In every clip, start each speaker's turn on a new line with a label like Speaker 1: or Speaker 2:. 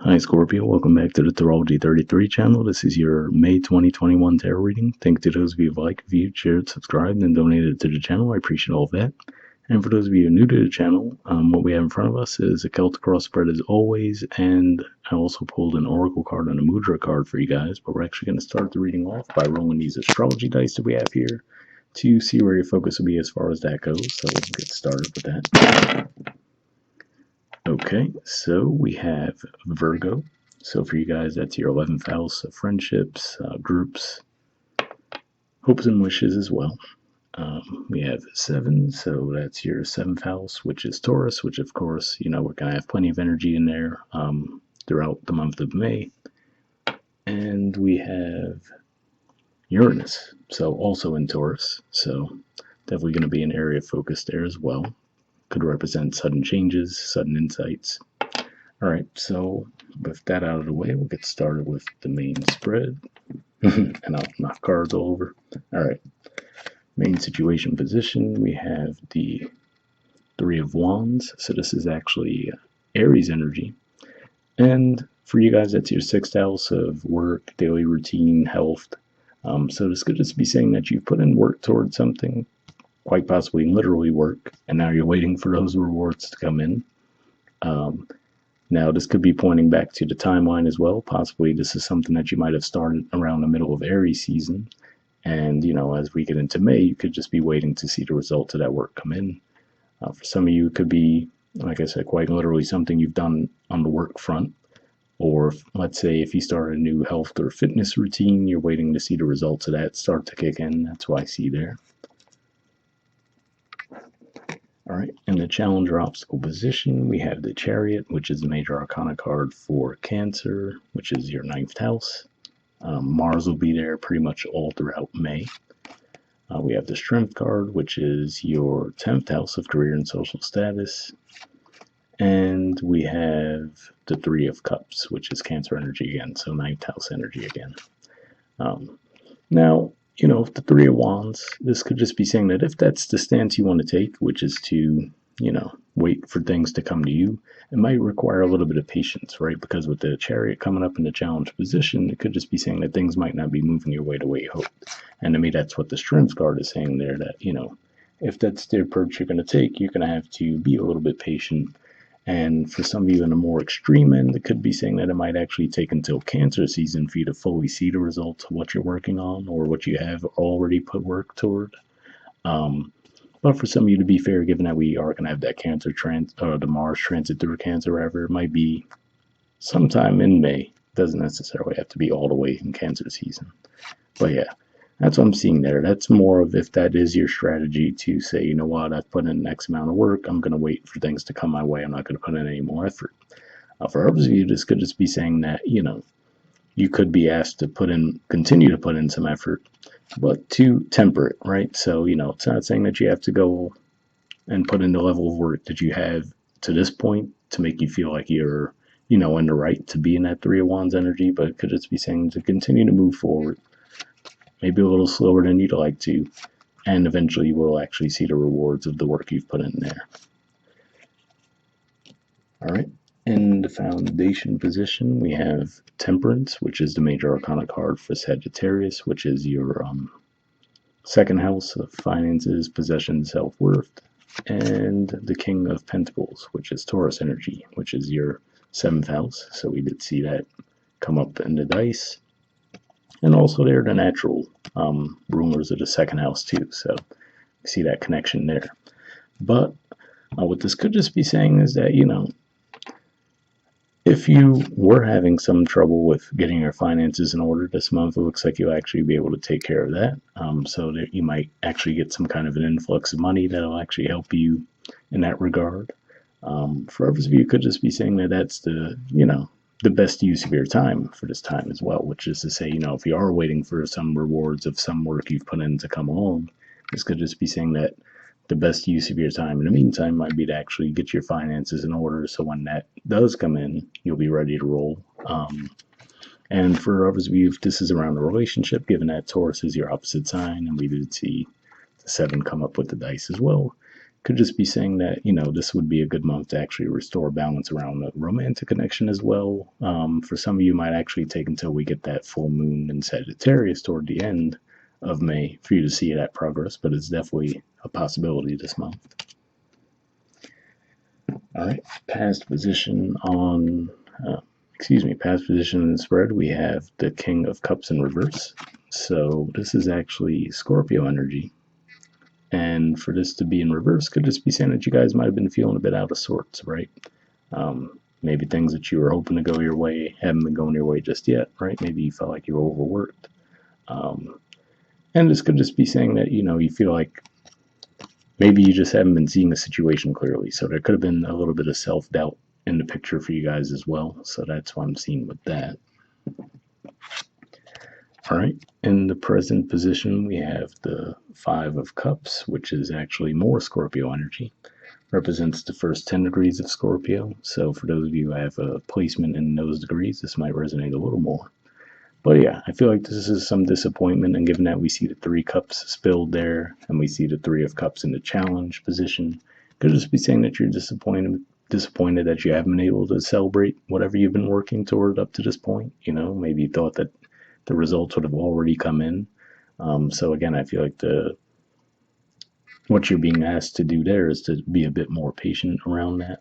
Speaker 1: Hi Scorpio, welcome back to the Astrology 33 channel. This is your May 2021 tarot reading. Thank you to those of you who liked, viewed, shared, subscribed, and donated to the channel. I appreciate all of that. And for those of you new to the channel, what we have in front of us is a Celtic cross spread as always, and I also pulled an Oracle card and a Mudra card for you guys, but we're actually going to start the reading off by rolling these astrology dice that we have here to see where your focus will be as far as that goes. So we'll get started with that. Okay, so we have Virgo. So for you guys, that's your 11th house of friendships, groups, hopes and wishes as well. We have 7, so that's your 7th house, which is Taurus, which of course, we're going to have plenty of energy in there throughout the month of May. And we have Uranus, so also in Taurus, so definitely going to be an area of focus there as well. Could represent sudden changes, sudden insights. All right, so with that out of the way, we'll get started with the main spread. And I'll knock cards all over. All right, main situation position, we have the 3 of Wands. So this is actually Aries energy. And for you guys, that's your 6th house of work, daily routine, health. So this could just be saying that you've put in work towards something, quite possibly literally work, and now you're waiting for those rewards to come in. Now, this could be pointing back to the timeline as well. Possibly this is something that you might have started around the middle of Aries season. And, as we get into May, you could just be waiting to see the results of that work come in. For some of you, it could be, like I said, quite literally something you've done on the work front. Or let's say if you start a new health or fitness routine, you're waiting to see the results of that start to kick in. That's what I see there. All right, in the challenge or obstacle position, we have the Chariot, which is the major arcana card for Cancer, which is your 9th house. Mars will be there pretty much all throughout May. We have the Strength card, which is your 10th house of career and social status. And we have the 3 of Cups, which is Cancer energy again, so 9th house energy again. Now, the 3 of Wands, this could just be saying that if that's the stance you want to take, which is to, wait for things to come to you, it might require a little bit of patience, right? Because with the Chariot coming up in the challenge position, it could just be saying that things might not be moving your way the way you hoped. And to me, that's what the Strength card is saying there, that, if that's the approach you're going to take, you're going to have to be a little bit patient. And for some of you in a more extreme end, it could be saying that it might actually take until Cancer season for you to fully see the results of what you're working on or what you have already put work toward. But for some of you, to be fair, given that we are going to have that Cancer the Mars transit through Cancer, wherever it might be sometime in May. Doesn't necessarily have to be all the way in Cancer season. But yeah, that's what I'm seeing there. That's more of if that is your strategy to say, you know what, I've put in X amount of work, I'm going to wait for things to come my way. I'm not going to put in any more effort. For others of you, this could just be saying that, you could be asked to continue to put in some effort, but to temper it, right? So, it's not saying that you have to go and put in the level of work that you have to this point to make you feel like you're, in the right to be in that 3 of Wands energy, but it could just be saying to continue to move forward. Maybe a little slower than you'd like to, and eventually you will actually see the rewards of the work you've put in there. All right, in the foundation position, we have Temperance, which is the major arcana card for Sagittarius, which is your 2nd house of finances, possessions, self-worth, and the King of Pentacles, which is Taurus energy, which is your 7th house. So we did see that come up in the dice. And also there are the natural rulers of the 2nd house too. So you see that connection there. But what this could just be saying is that, if you were having some trouble with getting your finances in order this month, it looks like you'll actually be able to take care of that. So that you might actually get some kind of an influx of money that'll actually help you in that regard. For others of you, it could just be saying that that's the best use of your time for this time as well, which is to say, if you are waiting for some rewards of some work you've put in to come along, this could just be saying that the best use of your time in the meantime might be to actually get your finances in order, so when that does come in, you'll be ready to roll. And for others of you, if this is around a relationship, given that Taurus is your opposite sign, and we did see the 7 come up with the dice as well, Could just be saying that, this would be a good month to actually restore balance around the romantic connection as well. For some of you, might actually take until we get that full moon in Sagittarius toward the end of May for you to see that progress, but it's definitely a possibility this month. All right, past position in the spread, we have the King of Cups in reverse. So this is actually Scorpio energy. And for this to be in reverse could just be saying that you guys might have been feeling a bit out of sorts, right? Maybe things that you were hoping to go your way haven't been going your way just yet, right? Maybe you felt like you were overworked. And this could just be saying that, you feel like maybe you just haven't been seeing the situation clearly. So there could have been a little bit of self-doubt in the picture for you guys as well. So that's what I'm seeing with that. All right, in the present position, we have the Five of Cups, which is actually more Scorpio energy. Represents the first 10 degrees of Scorpio. So for those of you who have a placement in those degrees, this might resonate a little more. But yeah, I feel like this is some disappointment, and given that we see the Three Cups spilled there, and we see the Three of Cups in the challenge position, could just be saying that you're disappointed that you haven't been able to celebrate whatever you've been working toward up to this point. Maybe you thought that the results would have already come in. So again, I feel like what you're being asked to do there is to be a bit more patient around that.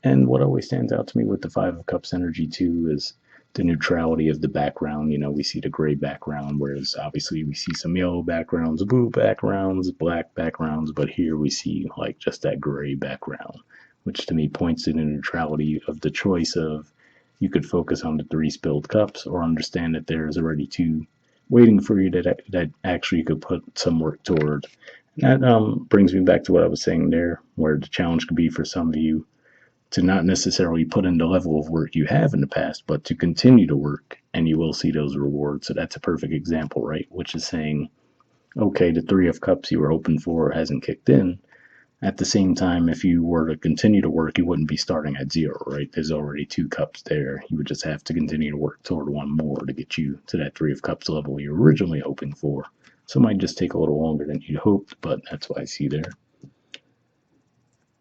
Speaker 1: And what always stands out to me with the Five of Cups energy too is the neutrality of the background. We see the gray background, whereas obviously we see some yellow backgrounds, blue backgrounds, black backgrounds, but here we see like just that gray background, which to me points to the neutrality of the choice of you could focus on the three spilled cups or understand that there's already two waiting for you that actually you could put some work toward. And that brings me back to what I was saying there, where the challenge could be for some of you to not necessarily put in the level of work you have in the past, but to continue to work, and you will see those rewards. So that's a perfect example, right? Which is saying, okay, the Three of Cups you were hoping for hasn't kicked in. At the same time, if you were to continue to work, you wouldn't be starting at zero, right? There's already two cups there. You would just have to continue to work toward one more to get you to that Three of Cups level you're originally hoping for. So it might just take a little longer than you'd hoped, but that's what I see there.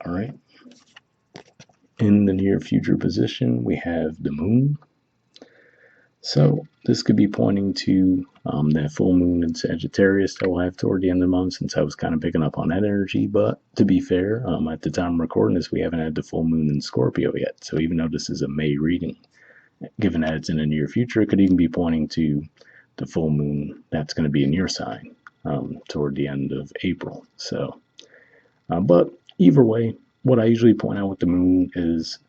Speaker 1: All right. In the near future position, we have the moon. So this could be pointing to that full moon in Sagittarius that we'll have toward the end of the month, since I was kind of picking up on that energy. But to be fair, at the time of recording this, we haven't had the full moon in Scorpio yet. So even though this is a May reading, given that it's in the near future, it could even be pointing to the full moon that's going to be in your sign toward the end of April. So, but either way, what I usually point out with the moon is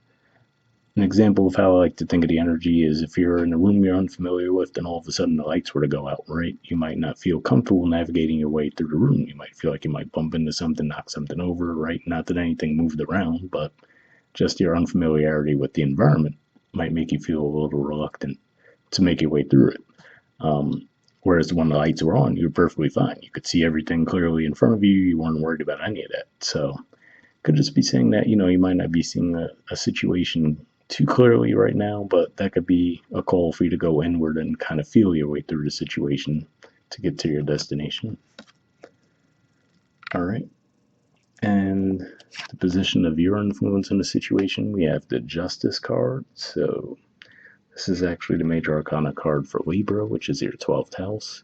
Speaker 1: an example of how I like to think of the energy is if you're in a room you're unfamiliar with and all of a sudden the lights were to go out, right? You might not feel comfortable navigating your way through the room. You might feel like you might bump into something, knock something over, right? Not that anything moved around, but just your unfamiliarity with the environment might make you feel a little reluctant to make your way through it. Whereas when the lights were on, you were perfectly fine. You could see everything clearly in front of you. You weren't worried about any of that. So could just be saying that, you might not be seeing a situation too clearly right now, but that could be a call for you to go inward and kind of feel your way through the situation to get to your destination. All right. And the position of your influence in the situation, we have the Justice card. So this is actually the major arcana card for Libra, which is your 12th house.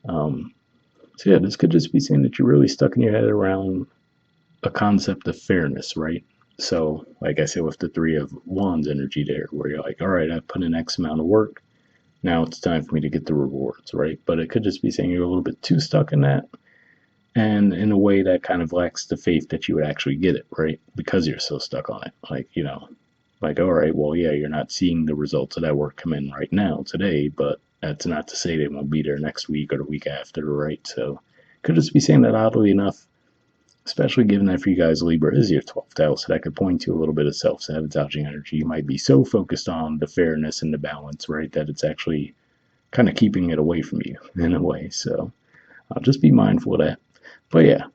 Speaker 1: So yeah, this could just be saying that you're really stuck in your head around a concept of fairness, right? So, like I said, with the Three of Wands energy there, where you're like, all right, I've put in X amount of work. Now it's time for me to get the rewards, right? But it could just be saying you're a little bit too stuck in that. And in a way that kind of lacks the faith that you would actually get it, right? Because you're so stuck on it. Like, all right, well, yeah, you're not seeing the results of that work come in right now, today, but that's not to say they won't be there next week or the week after, right? So could just be saying that oddly enough, especially given that for you guys, Libra is your 12th house, so that could point to a little bit of self-sabotaging energy. You might be so focused on the fairness and the balance, right, that it's actually kind of keeping it away from you in a way. So just be mindful of that. But yeah,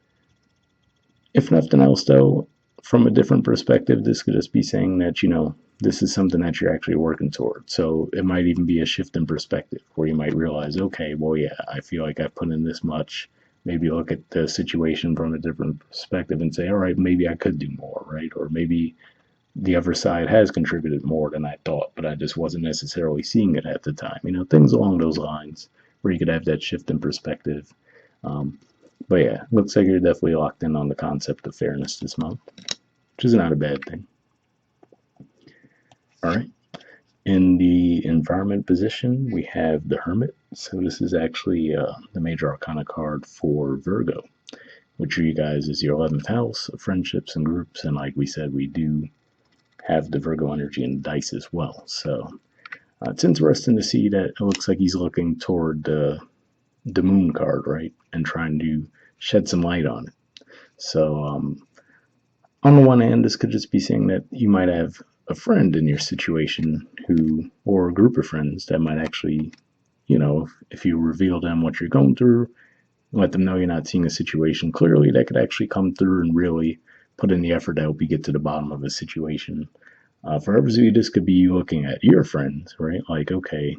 Speaker 1: if nothing else, though, from a different perspective, this could just be saying that, this is something that you're actually working toward. So it might even be a shift in perspective where you might realize, okay, well, yeah, I feel like I've put in this much. maybe look at the situation from a different perspective and say, all right, maybe I could do more, right? Or maybe the other side has contributed more than I thought, but I just wasn't necessarily seeing it at the time. Things along those lines where you could have that shift in perspective. But yeah, looks like you're definitely locked in on the concept of fairness this month, which is not a bad thing. All right. In the environment position, we have the Hermit. So this is actually the major arcana card for Virgo, which for you guys is your 11th house of friendships and groups. And like we said, we do have the Virgo energy in dice as well. So it's interesting to see that it looks like he's looking toward the moon card, right? And trying to shed some light on it. So on the one hand, this could just be saying that you might have a friend in your situation or a group of friends that might actually, if you reveal them what you're going through, let them know you're not seeing a situation clearly, that could actually come through and really put in the effort to help you get to the bottom of a situation. For others of you, this could be you looking at your friends, right? Like, okay,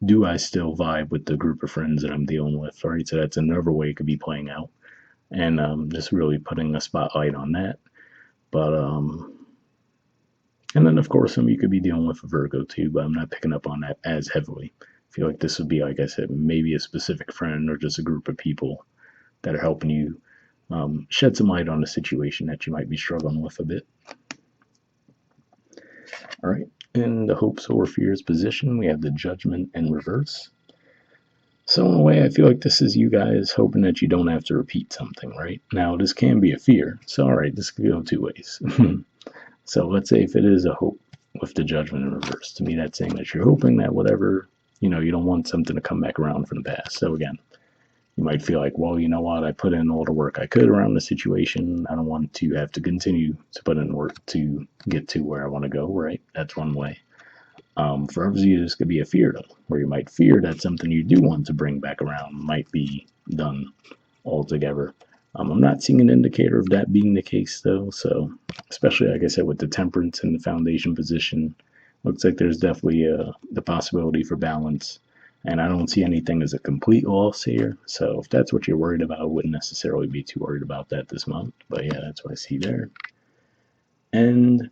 Speaker 1: do I still vibe with the group of friends that I'm dealing with, right? So that's another way it could be playing out. And just really putting a spotlight on that. But, and then of course, some of you could be dealing with a Virgo too, but I'm not picking up on that as heavily. I feel like this would be, like I said, maybe a specific friend or just a group of people that are helping you shed some light on a situation that you might be struggling with a bit. All right. In the hopes or fears position, we have the Judgment in reverse. So in a way, I feel like this is you guys hoping that you don't have to repeat something, right? Now, this can be a fear. So, all right, this could go two ways. So let's say if it is a hope with the Judgment in reverse, to me that's saying that you're hoping that whatever, you don't want something to come back around from the past. So again, you might feel like, well, you know what, I put in all the work I could around the situation. I don't want to have to continue to put in work to get to where I want to go, right? That's one way. For others of you, this could be a fear, though, where you might fear that something you do want to bring back around might be done altogether. I'm not seeing an indicator of that being the case, though. So, especially, like I said, with the temperance in the foundation position, looks like there's definitely the possibility for balance. And I don't see anything as a complete loss here. So, if that's what you're worried about, I wouldn't necessarily be too worried about that this month. But yeah, that's what I see there. And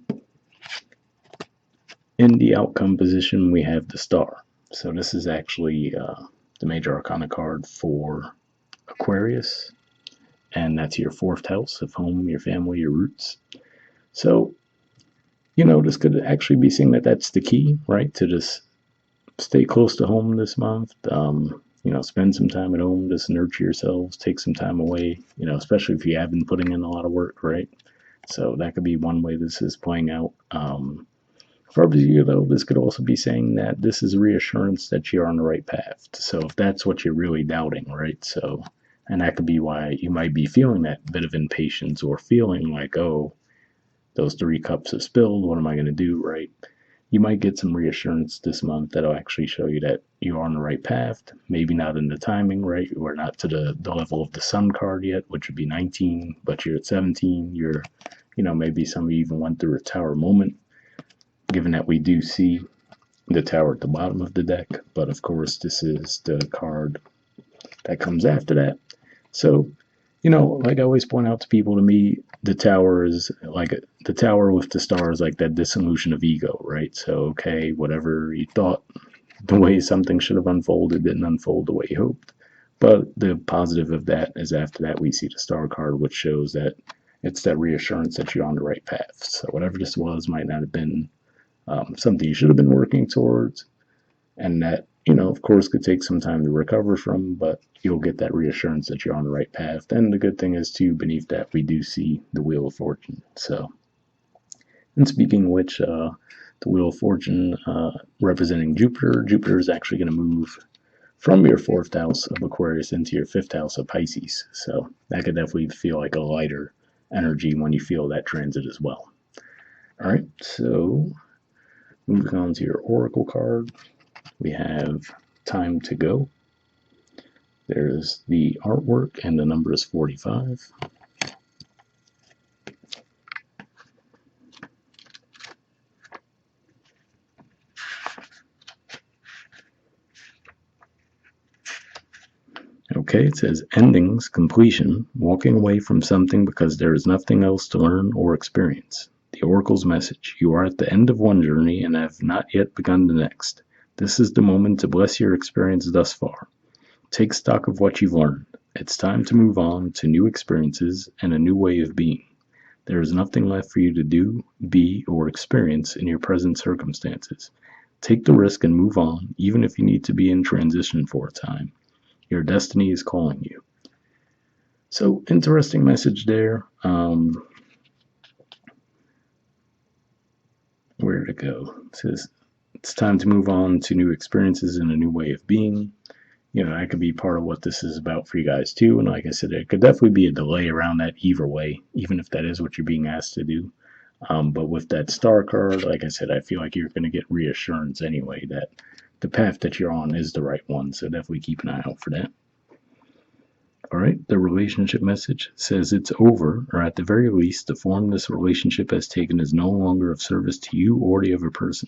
Speaker 1: in the outcome position, we have the Star. So, this is actually the major arcana card for Aquarius, and that's your 4th house of home, your family, your roots. So, this could actually be saying that that's the key, right? To just stay close to home this month. Spend some time at home, just nurture yourselves, take some time away, especially if you have been putting in a lot of work, right? So that could be one way this is playing out. For others of you, though, this could also be saying that this is reassurance that you're on the right path. So if that's what you're really doubting, right? So, and that could be why you might be feeling that bit of impatience or feeling like, oh, those 3 cups have spilled. What am I going to do, right? You might get some reassurance this month that'll actually show you that you're on the right path. Maybe not in the timing, right? We're not to the level of the Sun card yet, which would be 19, but you're at 17. You're, maybe some of you even went through a tower moment, given that we do see the tower at the bottom of the deck. But of course, this is the card that comes after that. So, like I always point out to people, to me, the tower is like the tower with the stars, like that dissolution of ego, right? So, okay, whatever you thought the way something should have unfolded didn't unfold the way you hoped. But the positive of that is after that, we see the star card, which shows that it's that reassurance that you're on the right path. So, whatever this was might not have been something you should have been working towards, and that, of course, could take some time to recover from, but you'll get that reassurance that you're on the right path. And the good thing is, too, beneath that, we do see the Wheel of Fortune. So, and speaking of which, the Wheel of Fortune representing Jupiter is actually going to move from your 4th house of Aquarius into your 5th house of Pisces. So that could definitely feel like a lighter energy when you feel that transit as well. All right, so moving on to your Oracle card, we have Time to Go. There's the artwork, and the number is 45. Okay, it says endings, completion, walking away from something because there is nothing else to learn or experience. The Oracle's message: you are at the end of one journey and have not yet begun the next. This is the moment to bless your experience thus far. Take stock of what you've learned. It's time to move on to new experiences and a new way of being. There is nothing left for you to do, be, or experience in your present circumstances. Take the risk and move on, even if you need to be in transition for a time. Your destiny is calling you. So, interesting message there. Where did it go? It says, it's time to move on to new experiences and a new way of being. That could be part of what this is about for you guys too. And like I said, it could definitely be a delay around that either way, even if that is what you're being asked to do. But with that star card, like I said, I feel like you're going to get reassurance anyway that the path that you're on is the right one. So definitely keep an eye out for that. All right, the relationship message says it's over, or at the very least, the form this relationship has taken is no longer of service to you or the other person.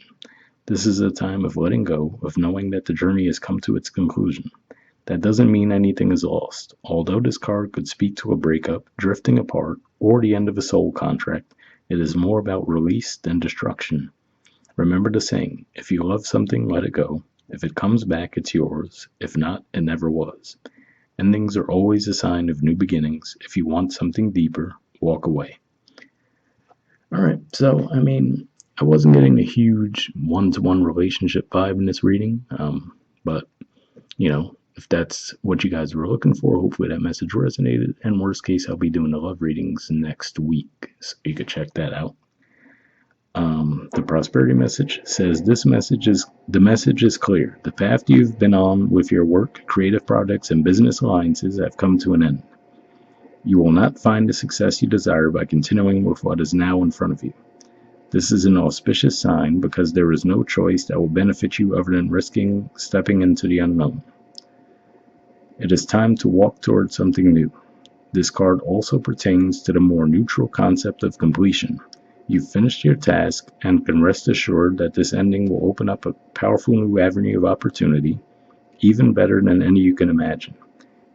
Speaker 1: This is a time of letting go, of knowing that the journey has come to its conclusion. That doesn't mean anything is lost. Although this card could speak to a breakup, drifting apart, or the end of a soul contract, it is more about release than destruction. Remember the saying, if you love something, let it go. If it comes back, it's yours. If not, it never was. Endings are always a sign of new beginnings. If you want something deeper, walk away. All right, so, I wasn't getting a huge one-to-one relationship vibe in this reading, but, if that's what you guys were looking for, hopefully that message resonated. And worst case, I'll be doing the love readings next week, so you could check that out. The prosperity message says the message is clear. The path you've been on with your work, creative projects, and business alliances have come to an end. You will not find the success you desire by continuing with what is now in front of you. This is an auspicious sign because there is no choice that will benefit you other than risking stepping into the unknown. It is time to walk towards something new. This card also pertains to the more neutral concept of completion. You've finished your task and can rest assured that this ending will open up a powerful new avenue of opportunity, even better than any you can imagine.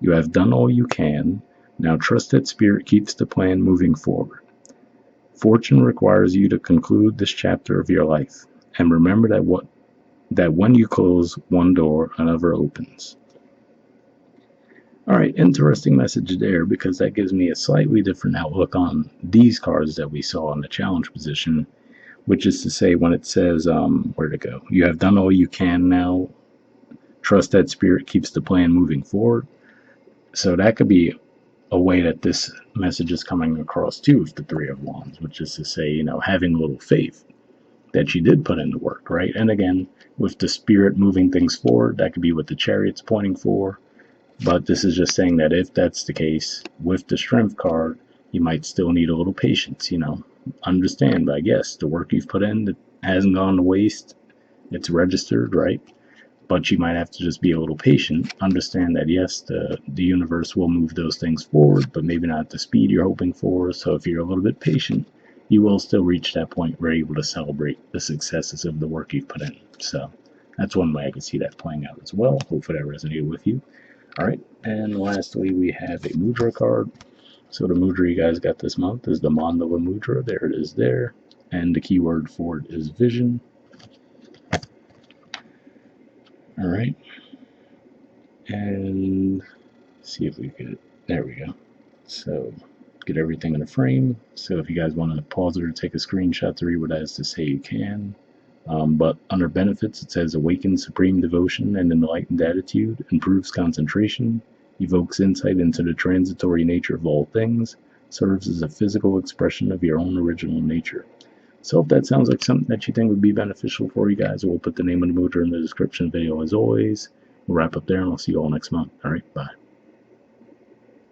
Speaker 1: You have done all you can. Now trust that Spirit keeps the plan moving forward. Fortune requires you to conclude this chapter of your life, and remember that when you close one door, another opens. All right, interesting message there, because that gives me a slightly different outlook on these cards that we saw in the challenge position, which is to say when it says, where'd it go? You have done all you can now. Trust that Spirit keeps the plan moving forward. So that could be a way that this message is coming across too with the Three of Wands, which is to say, having a little faith that you did put in the work, right? And again, with the Spirit moving things forward, that could be what the Chariot's pointing for. But this is just saying that if that's the case, with the Strength card, you might still need a little patience, Understand, I guess, the work you've put in that hasn't gone to waste. It's registered, right? But you might have to just be a little patient. Understand that, yes, the universe will move those things forward, but maybe not at the speed you're hoping for. So if you're a little bit patient, you will still reach that point where you're able to celebrate the successes of the work you've put in. So that's one way I can see that playing out as well. Hopefully that resonated with you. All right, and lastly, we have a Mudra card. So the Mudra you guys got this month is the Mandala Mudra. There it is there. And the keyword for it is vision. All right. And see if we could, there we go. So get everything in a frame. So if you guys want to pause it or take a screenshot to read what it has to say, you can. But under benefits, it says awakens supreme devotion and enlightened attitude, improves concentration, evokes insight into the transitory nature of all things, serves as a physical expression of your own original nature. So if that sounds like something that you think would be beneficial for you guys, we'll put the name of the Mudra in the description video as always. We'll wrap up there and I'll see you all next month. All right, bye.